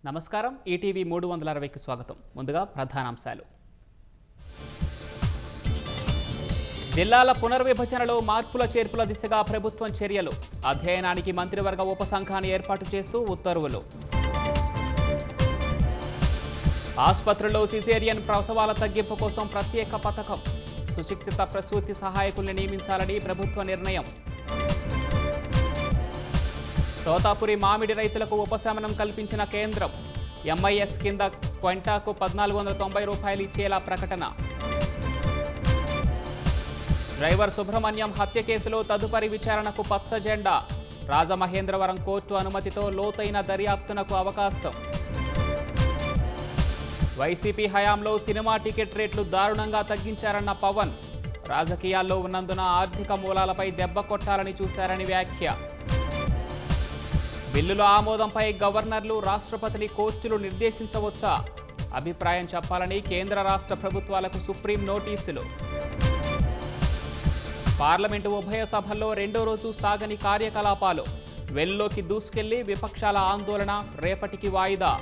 నమస్కారం ఈటీవీ 360కి స్వాగతం. ముందుగా ప్రధానాంశాలు. జిల్లాల పునర్విభజనలో మార్పుల చేర్పుల దిశగా ప్రభుత్వం చర్యలు. అధ్యయనానికి మంత్రివర్గ ఉపసంఘాన్ని ఏర్పాటు చేస్తూ ఉత్తర్వులు. ఆసుపత్రుల్లో సిజేరియన్ ప్రసవాల తగ్గింపు కోసం ప్రత్యేక పథకం. సుశిక్షిత ప్రసూతి సహాయకుల్ని నియమించాలని ప్రభుత్వ నిర్ణయం. తోతాపురి మామిడి రైతులకు ఉపశమనం కల్పించిన కేంద్రం. ఎంఐఎస్ కింద క్వింటాకు 1490 రూపాయలు ఇచ్చేలా ప్రకటన. డ్రైవర్ సుబ్రహ్మణ్యం హత్య కేసులో తదుపరి విచారణకు పచ్చ జెండా. రాజమహేంద్రవరం కోర్టు అనుమతితో లోతైన దర్యాప్తునకు అవకాశం. వైసీపీ హయాంలో సినిమా టికెట్ రేట్లు దారుణంగా తగ్గించారన్న పవన్. రాజకీయాల్లో ఉన్నందున ఆర్థిక మూలాలపై దెబ్బ కొట్టాలని చూశారని వ్యాఖ్య. బిల్లుల ఆమోదంపై గవర్నర్లు, రాష్ట్రపతిని కోర్టులు నిర్దేశించవచ్చా? అభిప్రాయం చెప్పాలని కేంద్ర రాష్ట్ర ప్రభుత్వాలకు సుప్రీం నోటీసులు. పార్లమెంటు ఉభయ సభల్లో రెండో రోజు సాగని కార్యకలాపాలు. వెల్లోకి దూసుకెళ్లి విపక్షాల ఆందోళన రేపటికి వాయిదా.